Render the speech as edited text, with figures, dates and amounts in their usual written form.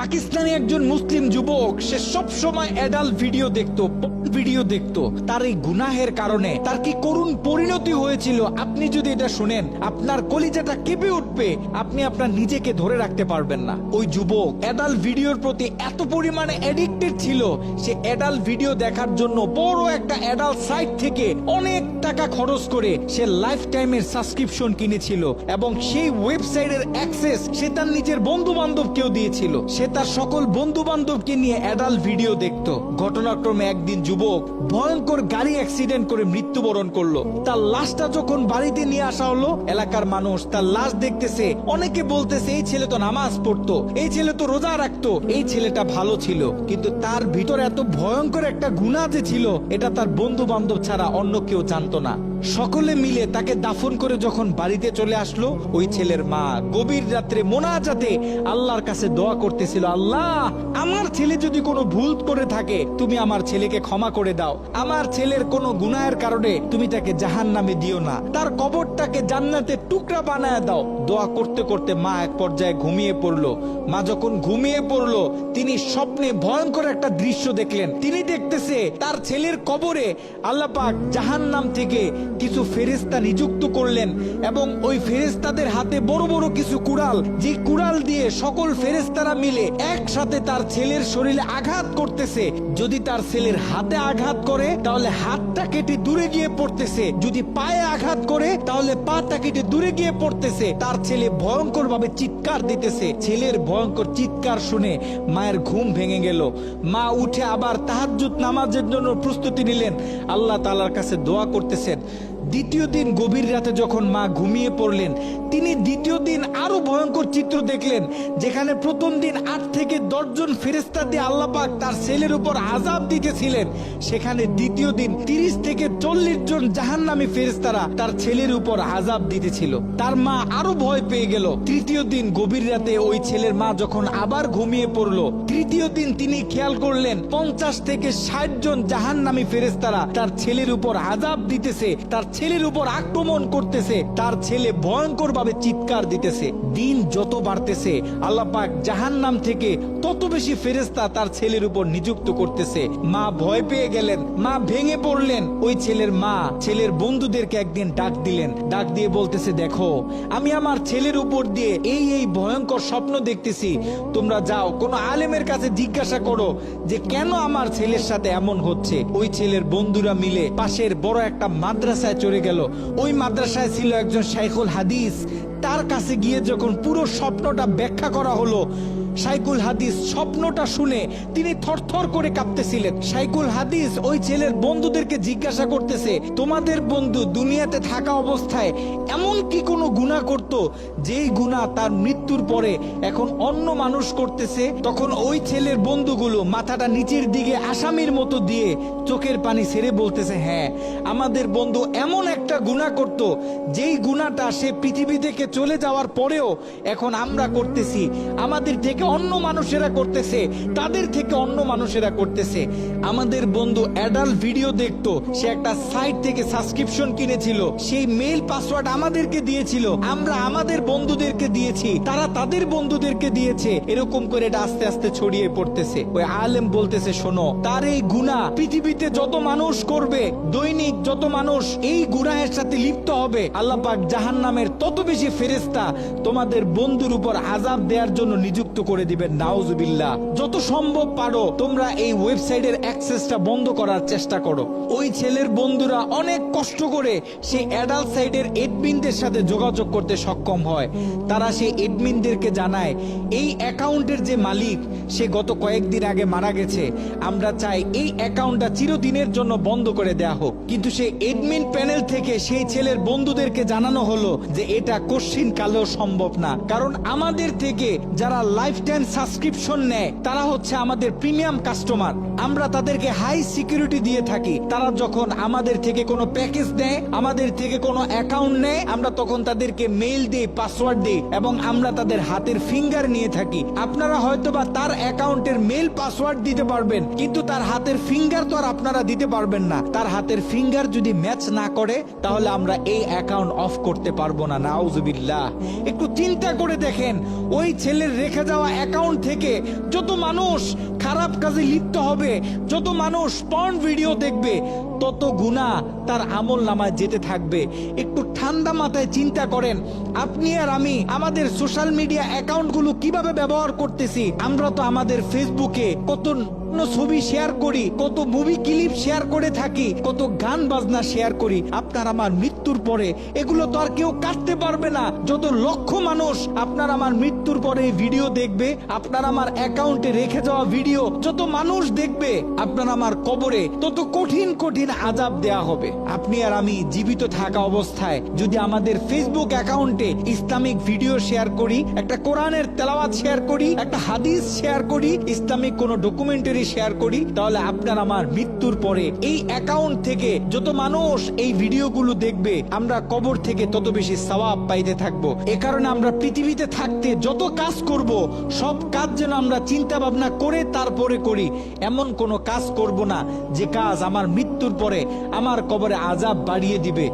পাকিস্তানি একজন মুসলিম যুবক, সে সব সময় অ্যাডাল্ট ভিডিও দেখতো। তার এই গুনাহের কারণে তার কি করুণ পরিণতি হয়েছিল আপনি যদি এটা শুনেন, আপনার কলিজাটা কেঁপে উঠবে। আপনি আপনার নিজেকে ধরে রাখতে পারবেন না। ওই যুবক অ্যাডাল্ট ভিডিওর প্রতি এত পরিমাণে অ্যাডিক্টেড ছিল, সে অ্যাডাল্ট ভিডিও দেখার জন্য বড় একটা অ্যাডাল্ট সাইট থেকে অনেক টাকা খরচ করে সে লাইফ টাইমের সাবস্ক্রিপশন কিনেছিল এবং সেই ওয়েবসাইটের অ্যাক্সেস সে তার নিজের বন্ধু বান্ধবকেও দিয়েছিল। সে তার সকল বন্ধু বান্ধবকে নিয়ে অ্যাডাল্ট ভিডিও দেখতো। ঘটনাক্রমে একদিন যুবক ভয়ঙ্কর গাড়ি অ্যাক্সিডেন্ট করে মৃত্যুবরণ করলো। তার লাশটা যখন বাড়িতে নিয়ে আসা হলো, এলাকার মানুষ তার লাশ দেখতেছে। অনেকে বলতেছে এই ছেলে তো নামাজ পড়তো, এই ছেলে তো রোজা রাখতো, এই ছেলেটা ভালো ছিল। কিন্তু তার ভিতরে এত ভয়ঙ্কর একটা গুনাহ যে ছিল, এটা তার বন্ধু বান্ধব ছাড়া অন্য কেউ জানতো না। সকলে মিলে তাকে দাফন করে যখন বাড়িতে চলে আসলো, ওই ছেলের মা গভীর রাত্রে মোনাজাতে আল্লাহর কাছে দোয়া করতেছিল, আল্লাহ আমার ছেলে যদি কোনো ভুল করে থাকে তুমি আমার ছেলেকে ক্ষমা করে দাও, আমার ছেলের কোনো গুনাহের কারণে তুমি তাকে জাহান্নামে দিও না, তার কবরটাকে জান্নাতের টুকরা বানায় দাও। দোয়া করতে করতে মা এক পর্যায়ে ঘুমিয়ে পড়লো। মা যখন ঘুমিয়ে পড়লো, তিনি স্বপ্নে ভয়ঙ্কর একটা দৃশ্য দেখলেন। তিনি দেখতেছে তার ছেলের কবরে আল্লাহ পাক জাহান্নাম থেকে কিছু ফেরেশতা নিযুক্ত করলেন এবং ওই ফেরেশতাদের হাতে বড় বড় কিছু কুড়াল, যে কুড়াল দিয়ে সকল ফেরেশতারা মিলে একসাথে তার ছেলের শরীরে আঘাত করতেছে। যদি তার ছেলের হাতে আঘাত করে তাহলে হাতটা কেটে দূরে গিয়ে পড়তেছে, যদি পায়ে আঘাত করে তাহলে পাটা কেটে দূরে গিয়ে পড়তেছে। তার ছেলে ভয়ঙ্কর ভাবে চিৎকার দিতেছে। ছেলের ভয়ঙ্কর চিৎকার শুনে মায়ের ঘুম ভেঙে গেল। মা উঠে আবার তাহাজ্জুদ নামাজের জন্য প্রস্তুতি নিলেন, আল্লাহ তাআলার কাছে দোয়া করতেছেন। দ্বিতীয় দিন গভীর রাতে যখন মা ঘুমিয়ে পড়লেন, তিনি দ্বিতীয় দিন আরো ভয়ঙ্কর চিত্র দেখলেন। যেখানে প্রথম দিন 8 থেকে 10 জন ফেরেশতা দিয়ে আল্লাহ পাক তার ছেলের উপর আযাব দিতেছিলেন, সেখানে দ্বিতীয় দিন 30 থেকে 40 জন জাহান্নামী ফেরেশতারা তার ছেলের উপর আযাব দিতেছিল। তার মা আরো ভয় পেয়ে গেল। তৃতীয় দিন গভীর রাতে ওই ছেলের মা যখন আবার ঘুমিয়ে পড়লো, তৃতীয় দিন তিনি খেয়াল করলেন 50 থেকে 60 জন জাহান্নামী ফেরেশতারা তার ছেলের উপর আযাব দিতেছে, তার ছেলের উপর আক্রমণ করতেছে। তার ছেলে ভয়ঙ্কর ভাবে চিৎকার দিতেছে। দিন যত বাড়তেছে আল্লাহ পাক জাহান্নাম থেকে তত বেশি ফেরেশতা তার ছেলের উপর নিযুক্ত করতেছে। মা ভয় পেয়ে গেলেন, মা ভেঙে পড়লেন। ওই ছেলের মা ছেলের বন্ধুদেরকে একদিন ডাক দিলেন, ডাক দিয়ে বলতেছে, দেখো আমি আমার ছেলের উপর দিয়ে এই ভয়ঙ্কর স্বপ্ন দেখতেছি, তোমরা যাও কোন আলেমের কাছে জিজ্ঞাসা করো যে কেন আমার ছেলের সাথে এমন হচ্ছে। ওই ছেলের বন্ধুরা মিলে পাশের বড় একটা মাদ্রাসায় চলে গেল। ওই মাদ্রাসায় ছিল একজন শাইখুল হাদিস। তার কাছে গিয়ে যখন পুরো স্বপ্নটা ব্যাখ্যা করা হলো, শাইখুল হাদিস স্বপ্নটা শুনে তিনি থরথর করে কাঁপতেছিলেন। শাইখুল হাদিস ওই ছেলের বন্ধুদেরকে জিজ্ঞাসা করতেছে, তোমাদের বন্ধু দুনিয়াতে থাকা অবস্থায় এমন কি কোনো গুনাহ করত যেই গুনাহ তার মৃত্যুর পরে এখন অন্য মানুষ করতেছে? তখন ওই ছেলের বন্ধুগুলো মাথাটা নিচের দিকে আসামির মতো দিয়ে চোখের পানি ছেড়ে বলতেছে, হ্যাঁ আমাদের বন্ধু এমন একটা গুনাহ করত যেই গুনাহটা সে পৃথিবী থেকে চলে যাওয়ার পরেও এখন আমরা করতেছি, আমাদের থেকে অন্য মানুষেরা করতেছে, তাদের থেকে অন্য মানুষেরা করতেছে। আমাদের বন্ধু অ্যাডাল্ট ভিডিও দেখতো, সে একটা সাইট থেকে সাবস্ক্রিপশন কিনেছিল, সেই মেইল পাসওয়ার্ড আমাদেরকে দিয়েছিল, আমরা আমাদের বন্ধুদেরকে দিয়েছি, তারা তাদের বন্ধুদেরকে দিয়েছে। এরকম করে এটা আস্তে আস্তে ছড়িয়ে পড়তেছে। ওই আলেম বলতেছে, শোনো, তার এই গুনাহ পৃথিবীতে যত মানুষ করবে, দৈনিক যত মানুষ এই গুনাহের সাথে লিপ্ত হবে, আল্লাহ পাক জাহান্নামের তত বেশি ফেরেশতা তোমাদের বন্ধুর উপর আযাব দেওয়ার জন্য নিযুক্ত করে দিবেন। নাউজুবিল্লাহ। যত সম্ভব পারো তোমরা এই ওয়েবসাইটের অ্যাক্সেসটা বন্ধ করার চেষ্টা করো। ওই ছেলের বন্ধুরা অনেক কষ্ট করে সেই অ্যাডাল্ট সাইটের এডমিনদের সাথে যোগাযোগ করতে সক্ষম হয়। তারা সেই এডমিনদেরকে জানায়, এই অ্যাকাউন্টের যে মালিক সে গত কয়েকদিন আগে মারা গেছে, আমরা চাই এই অ্যাকাউন্টটা চিরদিনের জন্য বন্ধ করে দেয়া হোক। কিন্তু সেই এডমিন প্যানেল থেকে সেই ছেলের বন্ধুদেরকে জানানো হলো যে এটা কশ্চিন কালেও সম্ভব না, কারণ আমাদের থেকে যারা লাইফ টাইম সাবস্ক্রিপশন নেয় তারা হচ্ছে আমাদের প্রিমিয়াম কাস্টমার, আমরা তাদেরকে হাই সিকিউরিটি দিয়ে থাকি। তারা যখন আমাদের থেকে কোনো প্যাকেজ নেয়, আমাদের থেকে কোনো অ্যাকাউন্ট নেয়, আমরা তখন তাদেরকে মেইল দিই, পাসওয়ার্ড দিই এবং আমরা তাদের হাতের ফিঙ্গার নিয়ে থাকি। আপনারা হয়তোবা তার অ্যাকাউন্টের মেল পাসওয়ার্ড দিতে পারবেন, কিন্তু তার হাতের ফিঙ্গার তো আর আপনারা দিতে পারবেন না। তার হাতের ফিঙ্গার যদি ম্যাচ না করে তাহলে আমরা এই অ্যাকাউন্ট অফ করতে পারবো না। নাউজুবিল্লাহ। একটু চিন্তা করে দেখেন, ওই ছেলের রেখে যাওয়া অ্যাকাউন্ট থেকে যত মানুষ খারাপ কাজে লিপ্ত হবে, যত মানুষ পর্ন ভিডিও দেখবে, তত গুনাহ তার আমল নামায় যেতে থাকবে। একটু ঠান্ডা মাথায় চিন্তা করেন, আপনি আর আমি আমাদের সোশ্যাল মিডিয়া অ্যাকাউন্টগুলো কিভাবে ব্যবহার করতেছি। আমরা তো আমাদের ফেসবুকে কত ছবি শেয়ার করি, কত মুভি ক্লিপ শেয়ার করে থাকি, কত গান বাজনা শেয়ার করি। আপনার আমার মৃত্যুর পরে এগুলো তো আর কেউ কাটতে পারবে না। যত লক্ষ মানুষ আপনার আমার মৃত্যুর পরে ভিডিও দেখবে, আপনার আমার অ্যাকাউন্টে রেখে যাওয়া ভিডিও যত মানুষ দেখবে, আপনার আমার কবরে তত কঠিন কঠিন আযাব দেয়া হবে। আপনি আর আমি জীবিত থাকা অবস্থায় যদি আমাদের ফেসবুক অ্যাকাউন্টে ইসলামিক ভিডিও শেয়ার করি, একটা কোরআনের তেলাওয়াত শেয়ার করি, একটা হাদিস শেয়ার করি, ইসলামিক কোনো ডকুমেন্টারি শেয়ার করি, তাহলে আপনার আমার মৃত্যুর পরে এই অ্যাকাউন্ট থেকে যত মানুষ এই ভিডিওগুলো দেখবে, আমরা কবর থেকে তত বেশি সওয়াব পাইতে থাকবো। এ কারণে আমরা পৃথিবীতে থাকতে যত কাজ করব, সব কাজ যেন আমরা চিন্তা ভাবনা করে তারপরে করি। এমন কোনো কাজ করব না যে কাজ আমার মৃত্যুর পরে আমার কবরে আযাব বাড়িয়ে দিবে।